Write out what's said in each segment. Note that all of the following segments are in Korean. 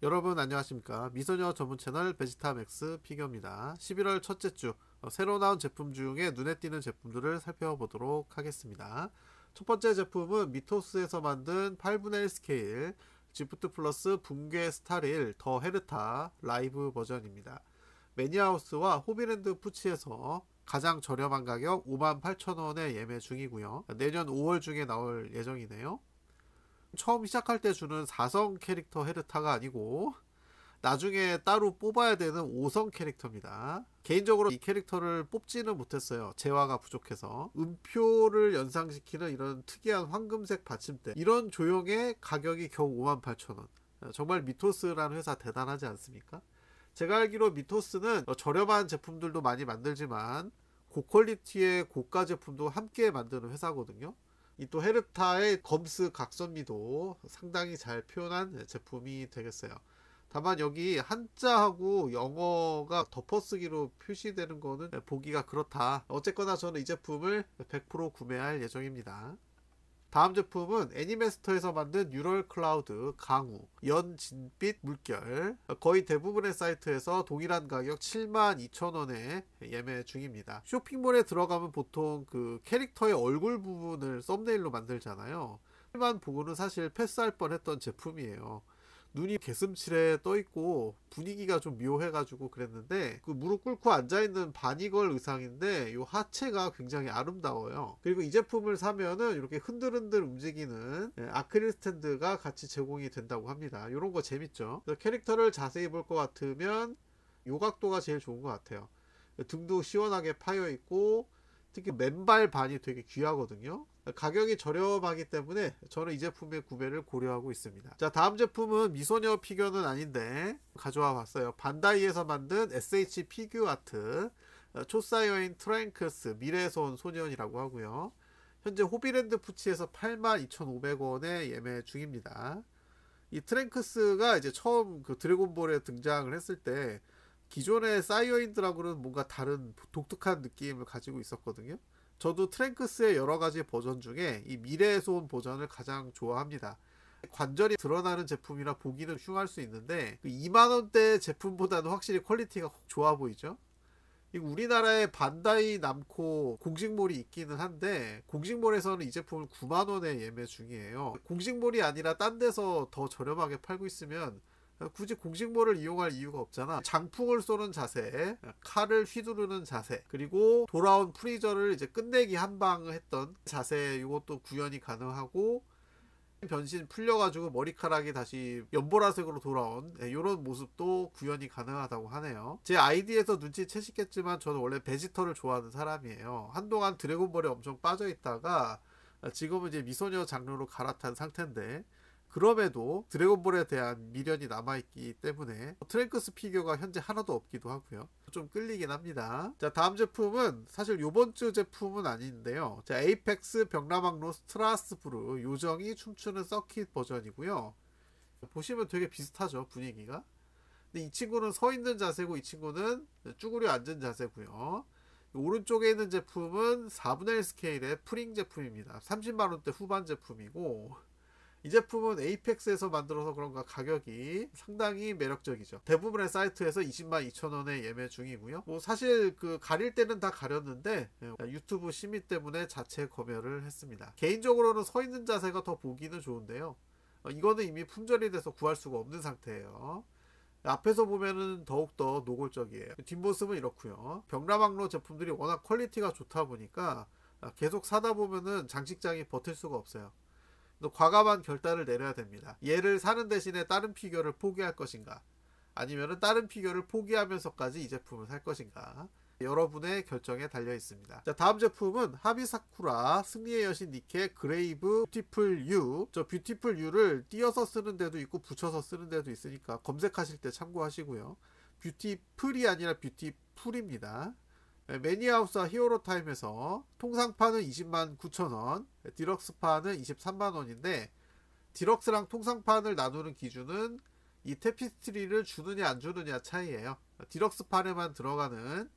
여러분 안녕하십니까. 미소녀 전문 채널 베지타맥스 피규어입니다. 11월 첫째 주 새로 나온 제품 중에 눈에 띄는 제품들을 살펴보도록 하겠습니다. 첫 번째 제품은 미토스에서 만든 8분의 1 스케일 지프트 플러스 붕괴 스타릴 더 헤르타 라이브 버전입니다. 매니아하우스와 호비랜드 푸치에서 가장 저렴한 가격 58,000원에 예매 중이고요. 내년 5월 중에 나올 예정이네요. 처음 시작할 때 주는 4성 캐릭터 헤르타가 아니고 나중에 따로 뽑아야 되는 5성 캐릭터입니다. 개인적으로 이 캐릭터를 뽑지는 못했어요. 재화가 부족해서. 음표를 연상시키는 이런 특이한 황금색 받침대, 이런 조형의 가격이 겨우 58,000원. 정말 미토스라는 회사 대단하지 않습니까? 제가 알기로 미토스는 저렴한 제품들도 많이 만들지만 고퀄리티의 고가 제품도 함께 만드는 회사거든요. 이 또 헤르타의 검스 각선미도 상당히 잘 표현한 제품이 되겠어요. 다만 여기 한자하고 영어가 덮어쓰기로 표시되는 거는 보기가 그렇다. 어쨌거나 저는 이 제품을 100% 구매할 예정입니다. 다음 제품은 애니메스터에서 만든 뉴럴 클라우드 강우 연진빛 물결, 거의 대부분의 사이트에서 동일한 가격 72,000원에 예매 중입니다. 쇼핑몰에 들어가면 보통 그 캐릭터의 얼굴 부분을 썸네일로 만들잖아요. 만 보고는 사실 패스할 뻔했던 제품이에요. 눈이 개슴칠에 떠있고 분위기가 좀 묘해가지고 그랬는데, 그 무릎 꿇고 앉아있는 바니걸 의상인데 이 하체가 굉장히 아름다워요. 그리고 이 제품을 사면은 이렇게 흔들흔들 움직이는 아크릴 스탠드가 같이 제공이 된다고 합니다. 이런 거 재밌죠. 캐릭터를 자세히 볼 것 같으면 요 각도가 제일 좋은 것 같아요. 등도 시원하게 파여있고 특히 맨발 반이 되게 귀하거든요. 가격이 저렴하기 때문에 저는 이 제품의 구매를 고려하고 있습니다. 자, 다음 제품은 미소녀 피규어는 아닌데 가져와 봤어요. 반다이에서 만든 SH 피규어 아트 초사이어인 트랭크스 미래에서 온 소년이라고 하고요. 현재 호비랜드 푸치에서 82,500원에 예매 중입니다. 이 트랭크스가 이제 처음 그 드래곤볼에 등장을 했을 때 기존의 사이어인들하고는 뭔가 다른 독특한 느낌을 가지고 있었거든요. 저도 트랭크스의 여러가지 버전 중에 이 미래에서 온 버전을 가장 좋아합니다. 관절이 드러나는 제품이라 보기는 흉할 수 있는데 2만원대 제품보다는 확실히 퀄리티가 좋아 보이죠. 우리나라에 반다이 남코 공식몰이 있기는 한데 공식몰에서는 이 제품을 9만원에 예매 중이에요. 공식몰이 아니라 딴 데서 더 저렴하게 팔고 있으면 굳이 공식몰을 이용할 이유가 없잖아. 장풍을 쏘는 자세, 칼을 휘두르는 자세, 그리고 돌아온 프리저를 이제 끝내기 한 방 했던 자세, 이것도 구현이 가능하고 변신 풀려가지고 머리카락이 다시 연보라색으로 돌아온 이런 모습도 구현이 가능하다고 하네요. 제 아이디에서 눈치채시겠지만 저는 원래 베지터를 좋아하는 사람이에요. 한동안 드래곤볼에 엄청 빠져있다가 지금은 이제 미소녀 장르로 갈아탄 상태인데, 그럼에도 드래곤볼에 대한 미련이 남아있기 때문에 트랭크스 피규어가 현재 하나도 없기도 하고요. 좀 끌리긴 합니다. 자, 다음 제품은 사실 요번주 제품은 아닌데요. 자, 에이펙스 벽라망로 스트라스부르 요정이 춤추는 서킷 버전이고요. 보시면 되게 비슷하죠, 분위기가. 근데 이 친구는 서 있는 자세고 이 친구는 쭈그려 앉은 자세고요. 오른쪽에 있는 제품은 4분의 1 스케일의 프링 제품입니다. 30만원대 후반 제품이고, 이 제품은 에이펙스에서 만들어서 그런가 가격이 상당히 매력적이죠. 대부분의 사이트에서 202,000원에 예매 중이고요. 뭐 사실 그 가릴 때는 다 가렸는데 유튜브 심의 때문에 자체 검열을 했습니다. 개인적으로는 서 있는 자세가 더 보기는 좋은데요. 이거는 이미 품절이 돼서 구할 수가 없는 상태예요. 앞에서 보면은 더욱더 노골적이에요. 뒷모습은 이렇고요. 벽라망로 제품들이 워낙 퀄리티가 좋다 보니까 계속 사다 보면은 장식장이 버틸 수가 없어요. 과감한 결단을 내려야 됩니다. 얘를 사는 대신에 다른 피규어를 포기할 것인가, 아니면 다른 피규어를 포기하면서까지 이 제품을 살 것인가, 여러분의 결정에 달려 있습니다. 자, 다음 제품은 하비사쿠라 승리의 여신 니케 그레이브 뷰티풀 유. 저 뷰티풀 유를 띄어서 쓰는 데도 있고 붙여서 쓰는 데도 있으니까 검색하실 때 참고하시고요. 뷰티풀이 아니라 뷰티풀입니다. 매니아하우스와 히어로타임에서 통상판은 209,000원, 디럭스판은 23만원인데 디럭스랑 통상판을 나누는 기준은 이 테피스트리를 주느냐 안 주느냐 차이예요. 디럭스판에만 들어가는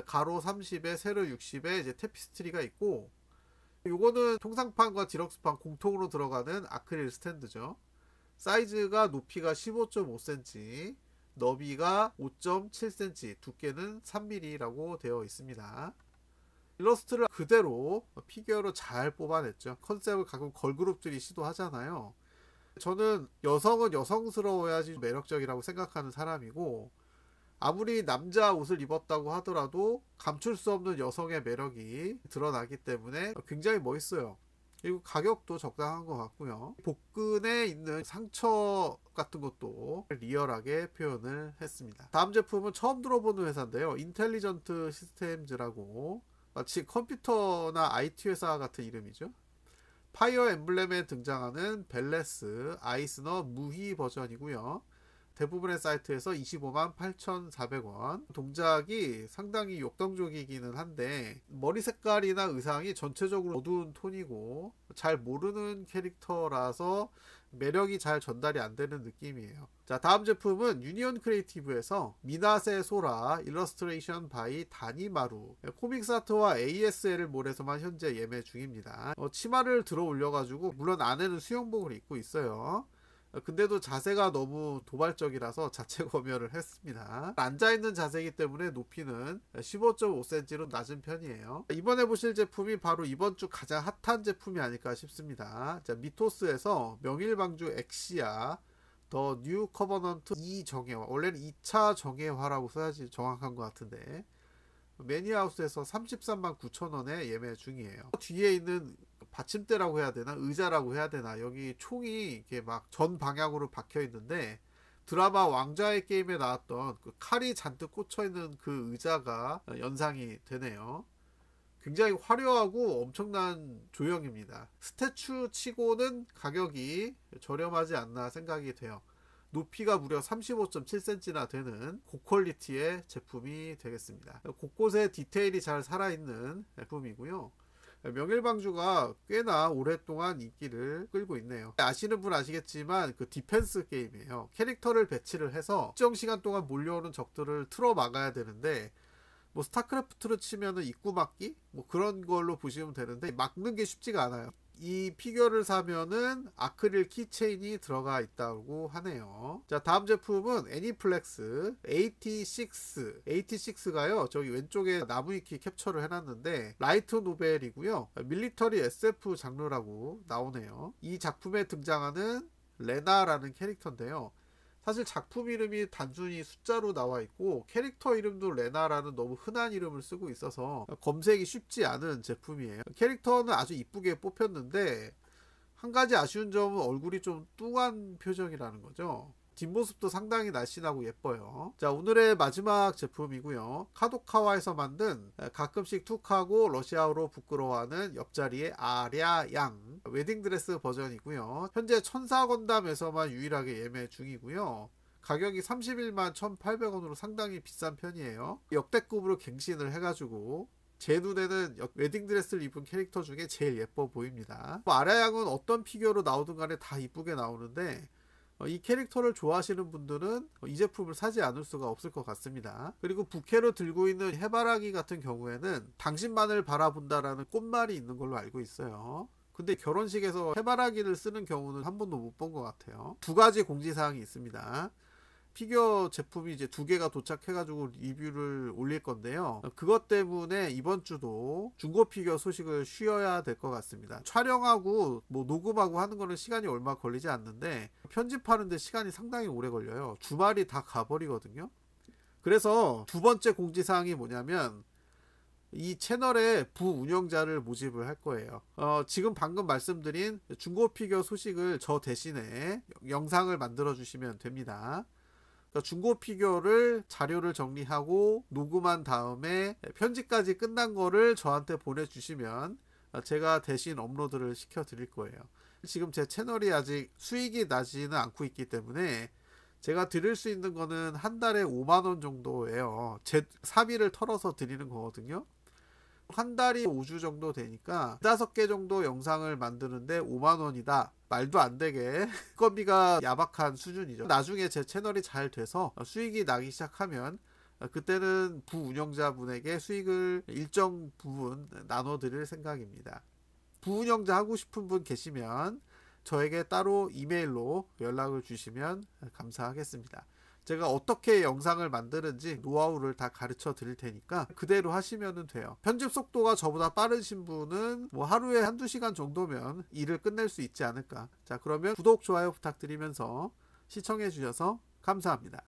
가로 30에 세로 60에 이제 테피스트리가 있고, 요거는 통상판과 디럭스판 공통으로 들어가는 아크릴 스탠드죠. 사이즈가 높이가 15.5cm, 너비가 5.7cm, 두께는 3mm라고 되어 있습니다. 일러스트를 그대로 피규어로 잘 뽑아냈죠. 컨셉을 가끔 걸그룹들이 시도하잖아요. 저는 여성은 여성스러워야지 매력적이라고 생각하는 사람이고, 아무리 남자 옷을 입었다고 하더라도 감출 수 없는 여성의 매력이 드러나기 때문에 굉장히 멋있어요. 그리고 가격도 적당한 것 같고요. 복근에 있는 상처 같은 것도 리얼하게 표현을 했습니다. 다음 제품은 처음 들어보는 회사인데요. 인텔리전트 시스템즈라고, 마치 컴퓨터나 IT 회사 같은 이름이죠. 파이어 엠블렘에 등장하는 벨레스 아이스너 무희 버전이고요. 대부분의 사이트에서 25만 8,400원. 동작이 상당히 역동적이기는 한데 머리 색깔이나 의상이 전체적으로 어두운 톤이고 잘 모르는 캐릭터라서 매력이 잘 전달이 안 되는 느낌이에요. 자, 다음 제품은 유니온 크리에이티브에서 미나세 소라 일러스트레이션 바이 다니마루, 코믹스 아트와 ASL 몰에서만 현재 예매 중입니다. 치마를 들어 올려가지고, 물론 안에는 수영복을 입고 있어요. 근데도 자세가 너무 도발적이라서 자체 검열을 했습니다. 앉아있는 자세이기 때문에 높이는 15.5cm로 낮은 편이에요. 이번에 보실 제품이 바로 이번 주 가장 핫한 제품이 아닐까 싶습니다. 자, 미토스에서 명일방주 엑시아 더 뉴 커버넌트 2정예화, 원래는 2차 정예화라고 써야지 정확한 것 같은데, 매니아하우스에서 33만 9천원에 예매 중이에요. 뒤에 있는 받침대라고 해야 되나, 의자라고 해야 되나, 여기 총이 이렇게 막 전 방향으로 박혀 있는데, 드라마 왕좌의 게임에 나왔던 그 칼이 잔뜩 꽂혀 있는 그 의자가 연상이 되네요. 굉장히 화려하고 엄청난 조형입니다. 스태츄 치고는 가격이 저렴하지 않나 생각이 돼요. 높이가 무려 35.7cm나 되는 고퀄리티의 제품이 되겠습니다. 곳곳에 디테일이 잘 살아있는 제품이고요. 명일방주가 꽤나 오랫동안 인기를 끌고 있네요. 아시는 분 아시겠지만 그 디펜스 게임이에요. 캐릭터를 배치를 해서 특정 시간 동안 몰려오는 적들을 틀어 막아야 되는데, 뭐 스타크래프트로 치면은 입구 막기 뭐 그런 걸로 보시면 되는데, 막는 게 쉽지가 않아요. 이 피규어를 사면은 아크릴 키체인이 들어가 있다고 하네요. 자, 다음 제품은 애니플렉스 86가요 저기 왼쪽에 나무위키 캡처를 해놨는데, 라이트 노벨이고요. 밀리터리 SF 장르라고 나오네요. 이 작품에 등장하는 레나라는 캐릭터인데요, 사실 작품 이름이 단순히 숫자로 나와 있고 캐릭터 이름도 레나라는 너무 흔한 이름을 쓰고 있어서 검색이 쉽지 않은 제품이에요. 캐릭터는 아주 이쁘게 뽑혔는데, 한 가지 아쉬운 점은 얼굴이 좀 뚱한 표정이라는 거죠. 뒷모습도 상당히 날씬하고 예뻐요. 자, 오늘의 마지막 제품이고요. 카도카와에서 만든, 가끔씩 툭하고 러시아어로 부끄러워하는 옆자리의 아랴양 웨딩드레스 버전이고요. 현재 천사건담에서만 유일하게 예매 중이고요. 가격이 31만 1,800원으로 상당히 비싼 편이에요. 역대급으로 갱신을 해가지고 제 눈에는 웨딩드레스를 입은 캐릭터 중에 제일 예뻐 보입니다. 아랴양은 어떤 피규어로 나오든 간에 다 이쁘게 나오는데, 이 캐릭터를 좋아하시는 분들은 이 제품을 사지 않을 수가 없을 것 같습니다. 그리고 부캐로 들고 있는 해바라기 같은 경우에는 당신만을 바라본다라는 꽃말이 있는 걸로 알고 있어요. 근데 결혼식에서 해바라기를 쓰는 경우는 한 번도 못 본 것 같아요. 두 가지 공지사항이 있습니다. 피규어 제품이 이제 2개가 도착해가지고 리뷰를 올릴 건데요, 그것 때문에 이번 주도 중고 피규어 소식을 쉬어야 될 것 같습니다. 촬영하고 뭐 녹음하고 하는 거는 시간이 얼마 걸리지 않는데, 편집하는데 시간이 상당히 오래 걸려요. 주말이 다 가버리거든요. 그래서 두 번째 공지사항이 뭐냐면, 이 채널에 부운영자를 모집을 할 거예요. 지금 방금 말씀드린 중고 피규어 소식을 저 대신에 영상을 만들어 주시면 됩니다. 중고 피규어를 자료를 정리하고 녹음한 다음에 편집까지 끝난 거를 저한테 보내주시면 제가 대신 업로드를 시켜 드릴 거예요. 지금 제 채널이 아직 수익이 나지는 않고 있기 때문에 제가 드릴 수 있는 거는 한 달에 5만원 정도예요. 제 사비를 털어서 드리는 거거든요. 한 달이 5주 정도 되니까 5개 정도 영상을 만드는데 5만원이다. 말도 안 되게 건비가 야박한 수준이죠. 나중에 제 채널이 잘 돼서 수익이 나기 시작하면 그때는 부운영자분에게 수익을 일정 부분 나눠드릴 생각입니다. 부운영자 하고 싶은 분 계시면 저에게 따로 이메일로 연락을 주시면 감사하겠습니다. 제가 어떻게 영상을 만드는지 노하우를 다 가르쳐 드릴 테니까 그대로 하시면 돼요. 편집 속도가 저보다 빠르신 분은 뭐 하루에 한두 시간 정도면 일을 끝낼 수 있지 않을까. 자, 그러면 구독, 좋아요 부탁드리면서 시청해 주셔서 감사합니다.